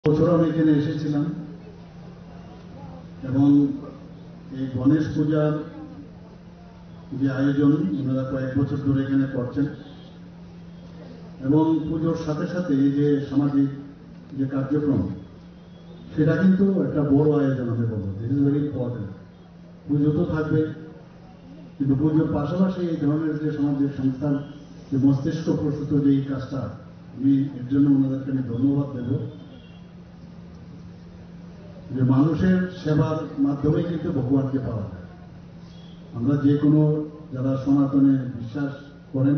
বছর আমি এখানে এসেছিলাম এবং এই গণেশ পূজার যে আয়োজন ওনারা কয়েক বছর ধরে এখানে করছেন এবং পুজোর সাথে সাথে এই যে সামাজিক যে কার্যক্রম সেটা কিন্তু একটা বড় আয়োজন হবে বলবো। This is very important. পুজো তো থাকবে, কিন্তু পুজোর পাশাপাশি এই ধরনের যে সামাজিক সংস্থার যে মস্তিষ্ক প্রসূত যে এই কাজটা, আমি এর জন্য ওনাদেরকে আমি ধন্যবাদ দেব। যে মানুষের সেবার মাধ্যমে কিন্তু ভগবানকে পাওয়া যায়। আমরা যে কোনো যারা সনাতনে বিশ্বাস করেন,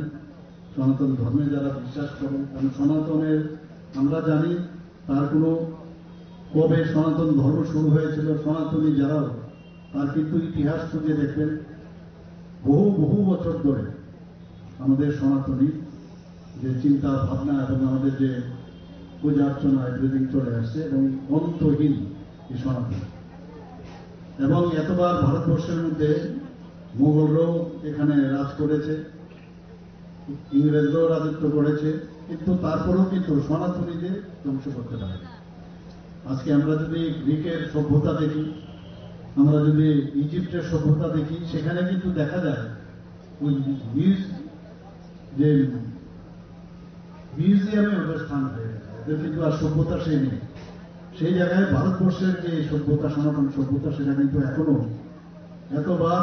সনাতন ধর্মে যারা বিশ্বাস করেন, কারণ সনাতনের আমরা জানি তার কোনো কবে সনাতন ধর্ম শুরু হয়েছিল, সনাতনী যারাও তার কিন্তু ইতিহাস খুঁজে দেখবেন বহু বহু বছর ধরে আমাদের সনাতনী যে চিন্তা ভাবনা এবং আমাদের যে পূজা অর্চনা এভরিথিং চলে আসছে এবং অন্তহীন এই সনাতন। এবং এতবার ভারতবর্ষের মধ্যে মোগলরাও এখানে রাজ করেছে, ইংরেজরাও রাজত্ব করেছে, কিন্তু তারপরেও কিন্তু সনাতনীদের ধ্বংস করতে পারে। আজকে আমরা যদি গ্রিকের সভ্যতা দেখি, আমরা যদি ইজিপ্টের সভ্যতা দেখি, সেখানে কিন্তু দেখা যায় ওই যে মিউজিয়ামে ওদের স্থান হয়ে গেছে, ওদের কিন্তু আর সভ্যতা সেই নেই। সেই জায়গায় ভারতবর্ষের যে সভ্যতা, সনাতন সভ্যতা, সেটা কিন্তু এখনো এতবার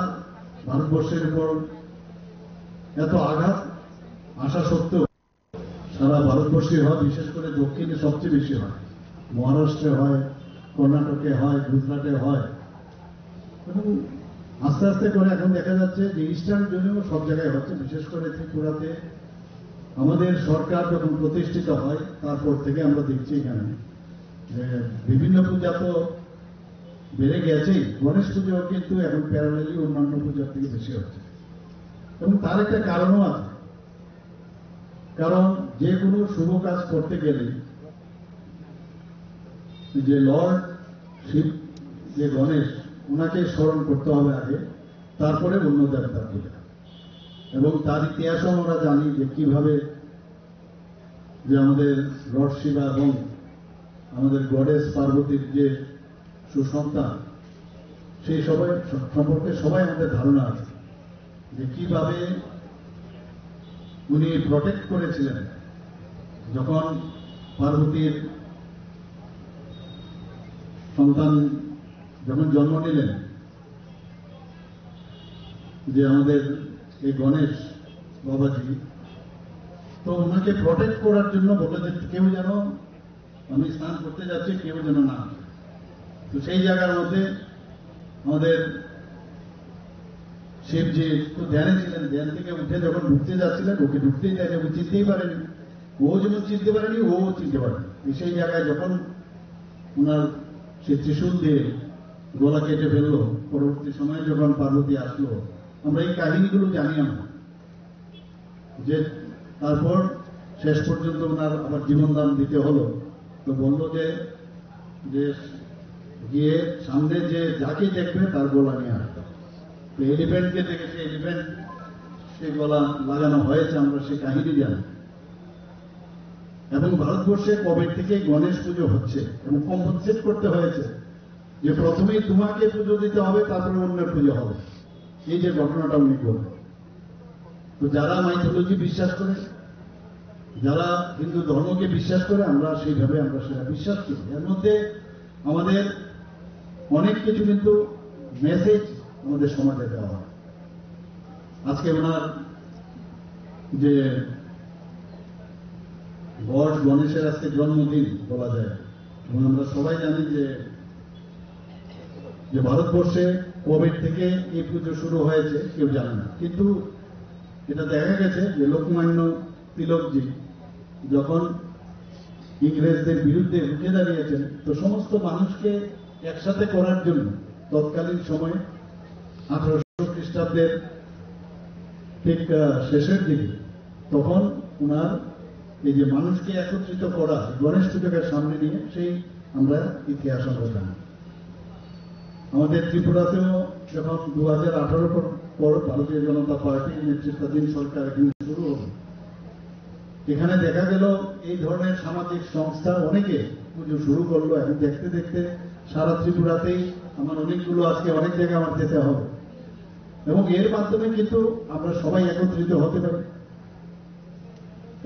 ভারতবর্ষের উপর এত আঘাত আসা সত্ত্বেও সারা ভারতবর্ষে হয়, বিশেষ করে দক্ষিণে সবচেয়ে বেশি হয়, মহারাষ্ট্রে হয়, কর্ণাটকে হয়, গুজরাটে হয়, এবং আস্তে আস্তে করে এখন দেখা যাচ্ছে যে ইস্টার্ন জোনেও সব জায়গায় হচ্ছে। বিশেষ করে ত্রিপুরাতে আমাদের সরকার যখন প্রতিষ্ঠিত হয় তারপর থেকে আমরা দেখছি এখানে যে বিভিন্ন পূজা তো বেড়ে গেছেই, গণেশ পুজো কিন্তু এখন প্যারালালি অন্যান্য পূজার থেকে বেশি হচ্ছে। এবং তার একটা কারণও আছে, কারণ যে কোনো শুভ কাজ করতে গেলে যে লর্ড শিব যে গণেশ, ওনাকে স্মরণ করতে হবে আগে, তারপরে অন্য দেবতার পূজা। এবং তার ইতিহাসও আমরা জানি যে কিভাবে যে আমাদের লর্ড শিবা এবং আমাদের গডেস পার্বতীর যে সুসন্তান, সেই সবাই সম্পর্কে সবাই আমাদের ধারণা আছে যে কিভাবে উনি প্রটেক্ট করেছিলেন যখন পার্বতীর সন্তান যখন জন্ম নিলেন, যে আমাদের এই গণেশ বাবাজি, তো ওনাকে প্রটেক্ট করার জন্য বলে যে কেউ যেন, আমি স্নান করতে যাচ্ছি, কেউ যেন না। তো সেই জায়গার মধ্যে আমাদের শিবজি তো ধ্যানে ছিলেন, ধ্যান থেকে উঠে যখন ঢুকতে যাচ্ছিলেন, ওকে ঢুকতেই দেয়নি, ওকে চিনতেই পারেনি। ও যেমন চিনতে পারেনি, ও চিনতে পারেনি। সেই জায়গায় যখন ওনার সে ত্রিশূল দিয়ে গলা কেটে ফেললো, পরবর্তী সময়ে যখন পার্বতী আসলো, আমরা এই কাহিনীগুলো জানি আমরা, যে তারপর শেষ পর্যন্ত ওনার আবার জীবনদান দিতে হলো। তো বললো যে গিয়ে সামনে যে যাকে দেখবে তার গলা নিয়ে আসতো। তো এলিফ্যান্টকে দেখে সে এলিফ্যান্ট সে গলা লাগানো হয়েছে, আমরা সে কাহিনী জানি। এবং ভারতবর্ষে কবে থেকে গণেশ পুজো হচ্ছে এবং কম্পেনসেট করতে হয়েছে যে প্রথমেই তোমাকে পুজো দিতে হবে, তারপরে অন্যের পুজো হবে। এই যে ঘটনাটা উনি বললেন। তো যারা মাইথোলজি বিশ্বাস করে, যারা হিন্দু ধর্মকে বিশ্বাস করে, আমরা সেইভাবে আমরা সেটা বিশ্বাস করি। এর মধ্যে আমাদের অনেক কিছু কিন্তু মেসেজ আমাদের সমাজে দেওয়া হয়। আজকে ওনার যে গড গণেশের আজকে জন্মদিন বলা যায়, এবং আমরা সবাই জানি যে ভারতবর্ষে কবে থেকে এই পুজো শুরু হয়েছে কেউ জানে না। কিন্তু এটা দেখা গেছে যে লোকমান্য তিলকজি যখন ইংরেজদের বিরুদ্ধে রুখে দাঁড়িয়েছেন, তো সমস্ত মানুষকে একসাথে করার জন্য তৎকালীন সময়ে 1800 খ্রিস্টাব্দের ঠিক শেষের দিকে, তখন উনার এই যে মানুষকে একত্রিত করা গণেশ পুজোকে সামনে নিয়ে, সেই আমরা ইতিহাস আমরা জানি। আমাদের ত্রিপুরাতেও যখন 2018 পর ভারতীয় জনতা পার্টির নেতৃত্বাধীন সরকার এখানে শুরু হল, এখানে দেখা গেল এই ধরনের সামাজিক সংস্থা অনেকে পুজো শুরু করলো। এখন দেখতে দেখতে সারা ত্রিপুরাতেই আমার অনেকগুলো আজকে অনেক জায়গায় আমার যেতে হবে, এবং এর মাধ্যমে কিন্তু আমরা সবাই একত্রিত হতে পারি।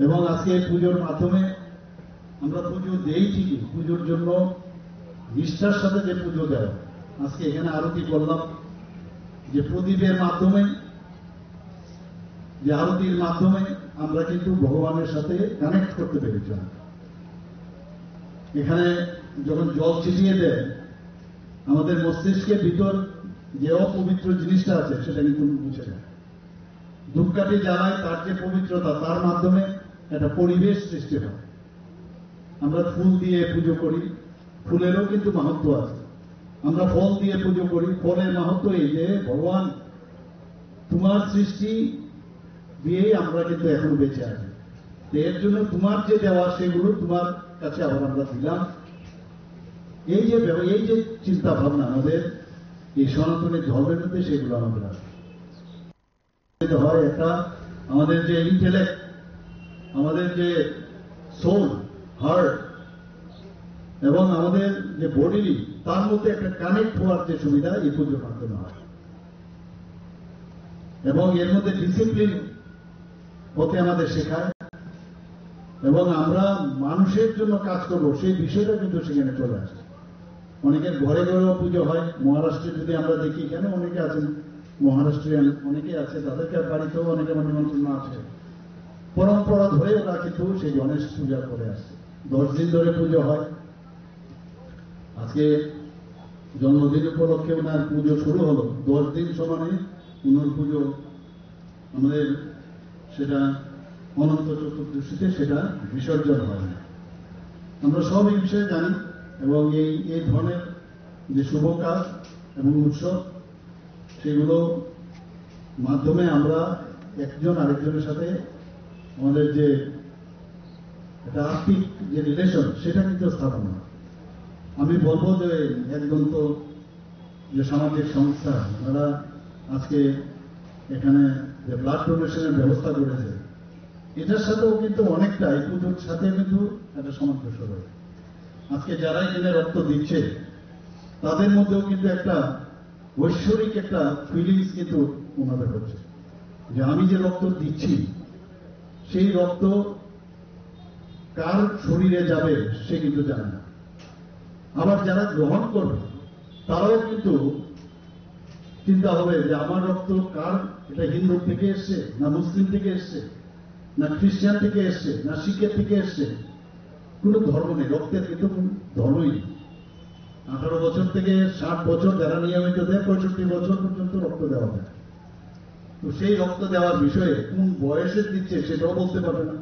এবং আজকে এই পুজোর মাধ্যমে আমরা পুজো দেই ঠিকই, পুজোর জন্য নিষ্ঠার সাথে যে পুজো দেয়, আজকে এখানে আরতি করলাম, যে প্রদীপের মাধ্যমে, যে আরতির মাধ্যমে আমরা কিন্তু ভগবানের সাথে কানেক্ট করতে পেরেছি। এখানে যখন জল ছিটিয়ে দেয়, আমাদের মস্তিষ্কের ভিতর যে অপবিত্র জিনিসটা আছে সেটা কিন্তু মুছে যায়। ধূপকাঠি জ্বালায়, তার যে পবিত্রতা, তার মাধ্যমে একটা পরিবেশ সৃষ্টি হয়। আমরা ফুল দিয়ে পুজো করি, ফুলেরও কিন্তু মাহাত্ম্য আছে। আমরা ফল দিয়ে পুজো করি, ফলের মাহাত্ম্য এই যে ভগবান তোমার সৃষ্টি দিয়েই আমরা কিন্তু এখন বেঁচে আছি। এর জন্য তোমার যে দেওয়া সেগুলো তোমার কাছে আবার আমরা দিলাম। এই যে চিন্তা ভাবনা আমাদের এই সনাতনী ধর্মের মধ্যে, সেগুলো আমাদের হয় একটা আমাদের যে ইন্টেলেক্ট, আমাদের যে সোল, হার্ট এবং আমাদের যে বডি, তার মধ্যে একটা কানেক্ট হওয়ার যে সুবিধা এই পুজোর মাধ্যমে হয়। এবং এর মধ্যে ডিসিপ্লিন হতে আমাদের শেখায়, এবং আমরা মানুষের জন্য কাজ করবো সেই বিষয়টা কিন্তু সেখানে চলে আসে। অনেকের ঘরে ঘরেও পুজো হয়। মহারাষ্ট্রে যদি আমরা দেখি, এখানে অনেকে আছেন মহারাষ্ট্রিয়ান, অনেকে আছে, তাদেরকে বাড়িতেও অনেকে নিমন্ত্রণ আছে। পরম্পরা ধরে ওরা কিন্তু সেই গণেশ পূজা করে আসছে। 10 দিন ধরে পুজো হয়। আজকে জন্মদিন উপলক্ষে ওনার পুজো শুরু হলো, 10 দিন সমানে ওনার পুজো আমাদের সেটা অনন্ত চতুর্দশীতে সেটা বিসর্জন হয় না। আমরা সব এই বিষয়ে জানি, এবং এই ধরনের যে শুভ কাজ এবং উৎসব, সেগুলো মাধ্যমে আমরা একজন আরেকজনের সাথে আমাদের যে একটা আত্মিক যে রিলেশন, সেটা কিন্তু স্থাপন হয়। আমি বলবো যে একদম তো যে সামাজিক সংস্থা, তারা আজকে এখানে যে ব্লাড ডোনেশনের ব্যবস্থা করেছে, এটার সাথেও কিন্তু অনেকটা এই পুজোর সাথে কিন্তু একটা সামঞ্জস্য রয়েছে। আজকে যারা এখানে রক্ত দিচ্ছে, তাদের মধ্যেও কিন্তু একটা ঐশ্বরিক একটা ফিলিংস কিন্তু ওনাদের হচ্ছে, যে আমি যে রক্ত দিচ্ছি, সেই রক্ত কার শরীরে যাবে সে কিন্তু জানে না। আবার যারা গ্রহণ করবে, তারাও কিন্তু চিন্তা হবে যে আমার রক্ত কার, এটা হিন্দু থেকে এসছে, না মুসলিম থেকে এসছে, না খ্রিস্টান থেকে এসছে, না শিখের থেকে এসছে। কোনো ধর্ম নেই, রক্তের কিন্তু ধর্মই নেই। 18 বছর থেকে 60 বছর যারা নিয়মিত দেয়, 65 বছর পর্যন্ত রক্ত দেওয়া হয়। তো সেই রক্ত দেওয়ার বিষয়ে কোন বয়সে দিচ্ছে সেটাও বলতে পারবে না,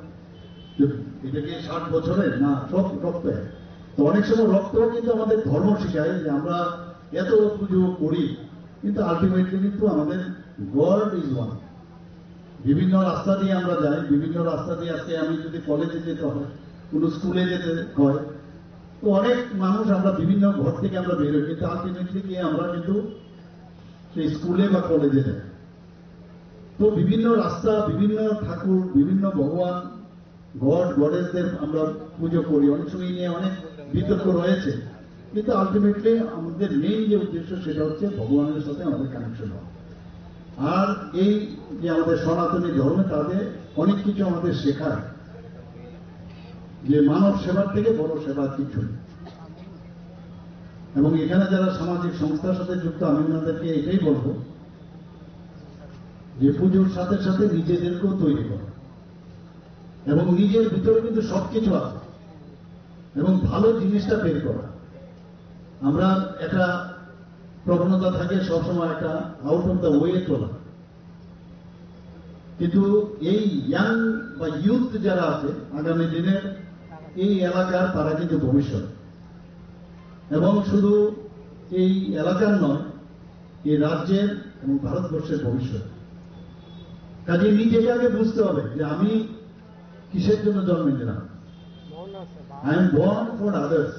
এটা কি 60 বছরের, না সব রক্ত। তো অনেক সময় রক্তও কিন্তু আমাদের ধর্ম শিখায় যে আমরা এত পুজো করি, কিন্তু আলটিমেটলি কিন্তু আমাদের গড ইজ ওয়ান। বিভিন্ন রাস্তা দিয়ে আমরা যাই, বিভিন্ন রাস্তা দিয়ে আজকে আমি যদি কলেজে যেতে হয়, কোনো স্কুলে যেতে হয়, তো অনেক মানুষ আমরা বিভিন্ন ঘর থেকে আমরা বেরোই, কিন্তু আলটিমেটলি গিয়ে আমরা কিন্তু সেই স্কুলে বা কলেজে যাই। তো বিভিন্ন রাস্তা, বিভিন্ন ঠাকুর, বিভিন্ন ভগবান, গড গডেসদের আমরা পুজো করি। অনেক সময় নিয়ে অনেক বিতর্ক রয়েছে, কিন্তু আলটিমেটলি আমাদের মেইন যে উদ্দেশ্য সেটা হচ্ছে ভগবানের সাথে আমাদের কানেকশন হওয়া। আর এই যে আমাদের সনাতনী ধর্মে তাদের অনেক কিছু আমাদের শেখায়, যে মানব সেবার থেকে বড় সেবার কিছু নেই। এবং এখানে যারা সামাজিক সংস্থার সাথে যুক্ত, আমি ওনাদেরকে এটাই বলবো যে পুজোর সাথে সাথে নিজেদেরকেও তৈরি করা, এবং নিজের ভিতরে কিন্তু সবকিছু আছে, এবং ভালো জিনিসটা বের করা। আমরা একটা প্রবণতা থাকে সবসময় একটা আউট অফ দ্য ওয়ে তোলা, কিন্তু এই ইয়াং বা ইউথ যারা আছে আগামী দিনের এই এলাকার, তারা কিন্তু ভবিষ্যৎ, এবং শুধু এই এলাকার নয়, এই রাজ্যের এবং ভারতবর্ষের ভবিষ্যৎ। কাজে নিজেকে আগে বুঝতে হবে যে আমি কিসের জন্য জন্ম নিলাম। I am born for others,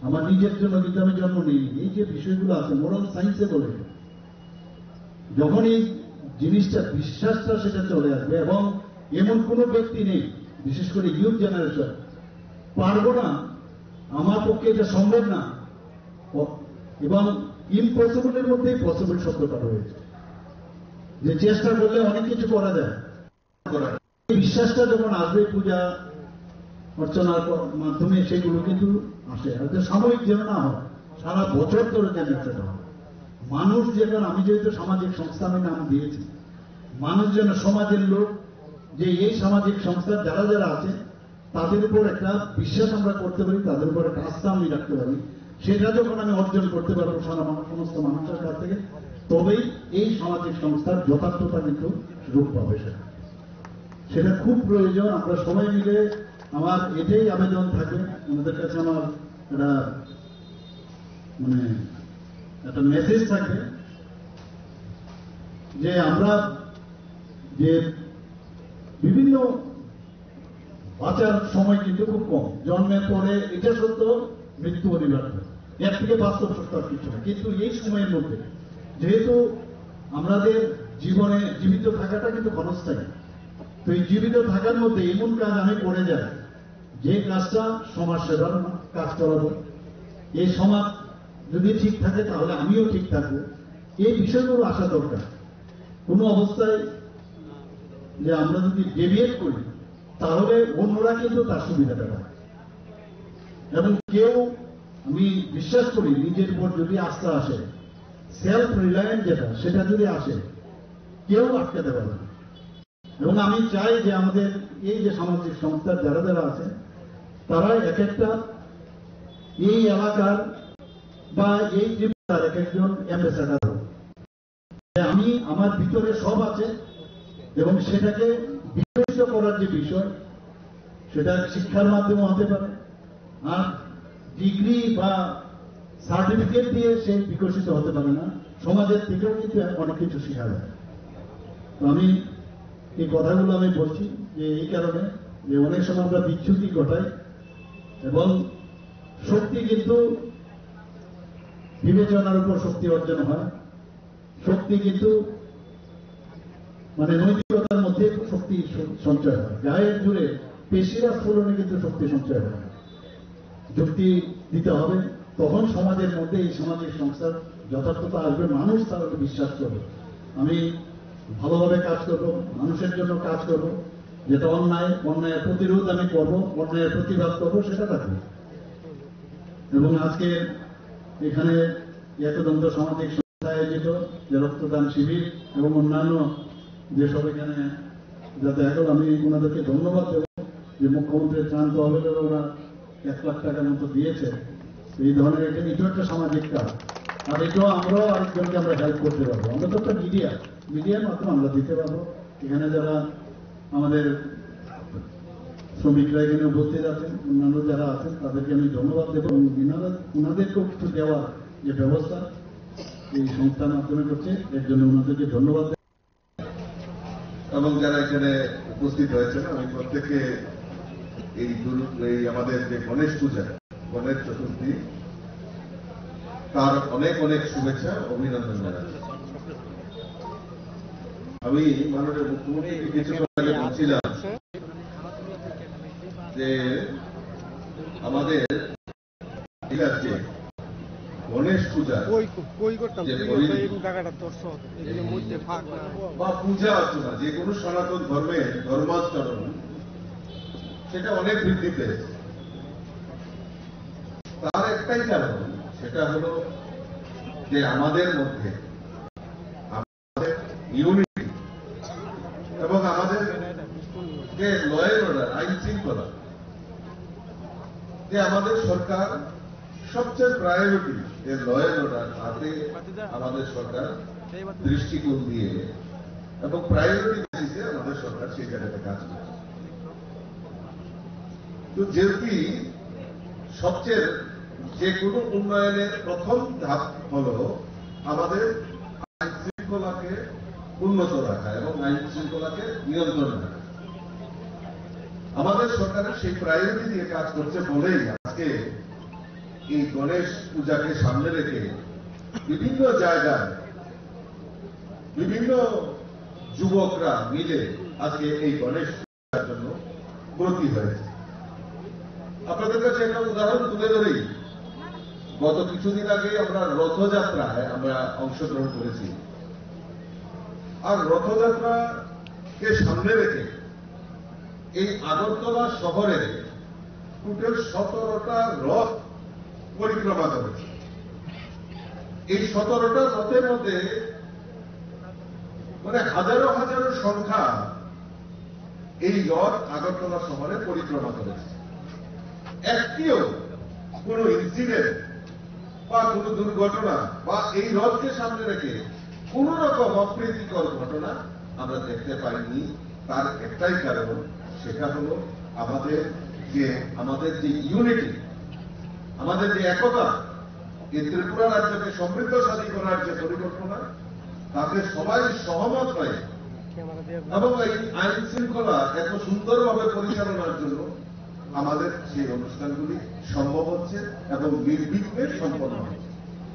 আমার নিজের জন্য কিন্তু আমি জন্ম নিইনি। এই যে বিষয়গুলো আছে, মোরাল সায়েন্সে বলে, যখন এই জিনিসটা, বিশ্বাসটা সেটা চলে আসবে, এবং এমন কোনো ব্যক্তি নেই, বিশেষ করে ইউথ জেনারেশন, পারবো না আমার পক্ষে এটা সম্ভব না, এবং ইম্পসিবলের মধ্যেই পসিবল শব্দটা রয়েছে, যে চেষ্টা করলে অনেক কিছু করা যায়। বিশ্বাসটা যখন আসবে পূজা অর্চনার মাধ্যমে, সেগুলো কিন্তু আসে। আর যে সাময়িক যেন না হয়, সারা বছর ধরে যেন সেটা হয়। মানুষ যেন, আমি যেহেতু সামাজিক সংস্থা আমি নাম দিয়েছি, মানুষ যেন, সমাজের লোক যে এই সামাজিক সংস্থার যারা যারা আছে তাদের উপর একটা বিশ্বাস আমরা করতে পারি, তাদের উপর একটা আস্থা আমি রাখতে পারি, সেটা যখন আমি অর্জন করতে পারবো সারা সমস্ত মানুষের কাছ থেকে, তবেই এই সামাজিক সংস্থার যথার্থতা কিন্তু রূপ পাবে। সেটা খুব প্রয়োজন। আমরা সবাই মিলে, আমার এটাই আবেদন থাকবে আমাদের কাছে, আমার একটা একটা মেসেজ থাকবে যে আমরা যে বিভিন্ন বাঁচার সময় কিন্তু খুব কম, জন্মের পরে এটা সত্য, মৃত্যু অনিবার্য, এর থেকে বাস্তব সত্য আর কিছু না। কিন্তু এই সময়ের মধ্যে যেহেতু আমাদের জীবনে জীবিত থাকাটা কিন্তু ক্ষণস্থায়ী, তো এই জীবিত থাকার মধ্যে এমন কাজ আমি করে যাই যে কাজটা সমাজ সেবার কাজ করাবো, এই সমাজ যদি ঠিক থাকে তাহলে আমিও ঠিক থাকবো, এই বিষয়গুলো আসা দরকার। কোনো অবস্থায় যে আমরা যদি ডেভিয়েট করি তাহলে অন্যরা কিন্তু তার সুবিধাটা পায়। এবং কেউ, আমি বিশ্বাস করি, নিজের উপর যদি আস্থা আসে, সেলফ রিলায়েন্স যেটা, সেটা যদি আসে, কেউ আটকাতে পারবে না। এবং আমি চাই যে আমাদের এই যে সামাজিক সংস্থার যারা যারা আছে, তারা এক একটা এই এলাকার বা এই জীবিকার এক একজন অ্যাম্বাসেডার। আমি, আমার ভিতরে সব আছে, এবং সেটাকে বিকশিত করার যে বিষয়, সেটা শিক্ষার মাধ্যমে হতে পারে, আর ডিগ্রি বা সার্টিফিকেট দিয়ে সে বিকশিত হতে পারে না, সমাজের থেকেও কিন্তু অনেক কিছু শেখা যায়। তো আমি এই কথাগুলো আমি বলছি যে এই কারণে যে অনেক সময় আমরা বিচ্যুতি ঘটাই, এবং শক্তি কিন্তু বিবেচনার উপর শক্তি অর্জন হয়, শক্তি কিন্তু নৈতিকতার মধ্যে শক্তি সঞ্চয় হয়, গায়ের জুড়ে পেশিরা স্ফুলনে কিন্তু শক্তি সঞ্চয় হয়। যুক্তি দিতে হবে, তখন সমাজের মধ্যে এই সামাজিক সংস্থার যথার্থতা আসবে, মানুষ তার বিশ্বাস করবে। আমি ভালোভাবে কাজ করব, মানুষের জন্য কাজ করব, যেটা অন্যায়, অন্যায়ের প্রতিরোধ আমি করব, অন্যায়ের প্রতিবাদ করব, সেটা থাকবে। এবং আজকে এখানে একদন্ত সামাজিক সংস্থা আয়োজিত যে রক্তদান শিবির এবং অন্যান্য যেসব এখানে যাতে, এখন আমি ওনাদেরকে ধন্যবাদ দেব যে মুখ্যমন্ত্রীর ত্রাণ তহবিলের ওরা 1 লাখ টাকার মতো দিয়েছে। এই ধরনের এটাও একটা সামাজিক কাজ, আর এটাও আমরাও আরেকজনকে আমরা হেল্প করতে পারবো। আমরা তো একটা মিডিয়ার মাধ্যমে আমরা দিতে পারবো। এখানে যারা আমাদের শ্রমিকরা এখানে উপস্থিত আছেন, অন্যান্য যারা আছেন, তাদেরকে আমি ধন্যবাদ দেবো, এবং ওনাদেরকেও কিছু দেওয়ার যে ব্যবস্থা এই সংস্থার মাধ্যমে করছে, এর জন্য ওনাদেরকে ধন্যবাদ। এবং যারা এখানে উপস্থিত হয়েছেন, আমি প্রত্যেককে এই আমাদের যে গণেশ পূজা, গণেশ চতুর্থী, তার অনেক অনেক শুভেচ্ছা, অভিনন্দন জানাচ্ছি। আমি মাননীয় মুখ্যমন্ত্রীকে কিছুক্ষণ আগে বলছিলাম যে আমাদের রাজ্যে গণেশ পূজা বা পূজা অর্চনা, যে কোনো সনাতন ধর্মের ধর্মাচরণ, সেটা অনেক বৃদ্ধি পেয়েছে। তার একটাই কারণ, সেটা হলো যে আমাদের মধ্যে আমাদের ইউনিটি এবং আমাদের যে ল এন্ড অর্ডার, আইন শৃঙ্খলা, যে আমাদের সরকার সবচেয়ে প্রায়োরিটি যে ল এন্ড অর্ডার, তাতে আমাদের সরকার দৃষ্টিকোণ দিয়ে এবং প্রায়োরিটি বেসিসে আমাদের সরকার সেই জায়গাতে কাজ করছে। তো যেহেতু সবচেয়ে যে কোনো উন্নয়নের প্রথম ধাপ হল আমাদের আইন শৃঙ্খলাকে উন্নত রাখা এবং আইন শৃঙ্খলাকে নিয়ন্ত্রণ রাখা। আমাদের সরকারের সেই প্রায়োরিটি দিয়ে কাজ করছে বলেই আজকে এই গণেশ পূজাকে সামনে রেখে বিভিন্ন জায়গায় বিভিন্ন যুবকরা মিলে আজকে এই গণেশ পূজার জন্য ব্রতী হয়েছে। আপনাদের কাছে একটা উদাহরণ তুলে ধরি। গত কিছুদিন আগে আমরা রথযাত্রায় অংশগ্রহণ করেছি। আর রথযাত্রাকে সামনে রেখে এই আগরতলা শহরে টোটাল 17টা রথ পরিক্রমা করেছে। এই 17টা রথের মধ্যে মানে হাজারো হাজারো সংখ্যা এই রথ আগরতলা শহরে পরিক্রমা করেছে। একটিও কোন ইনসিডেন্ট বা কোন দুর্ঘটনা বা এই রথকে সামনে রেখে কোন রকম অপ্রীতিকর ঘটনা আমরা দেখতে পাইনি। তার একটাই কারণ, সেটা হলো আমাদের যে ইউনিটি, আমাদের যে একতা, এই ত্রিপুরা রাজ্যকে সমৃদ্ধশালী করার যে পরিকল্পনা, তাতে সবাই সহমত হয় এবং এই আইন শৃঙ্খলা এত সুন্দরভাবে পরিচালনার জন্য আমাদের সেই অনুষ্ঠানগুলি সম্ভব হচ্ছে এবং নির্বিঘ্নে সম্পন্ন হচ্ছে।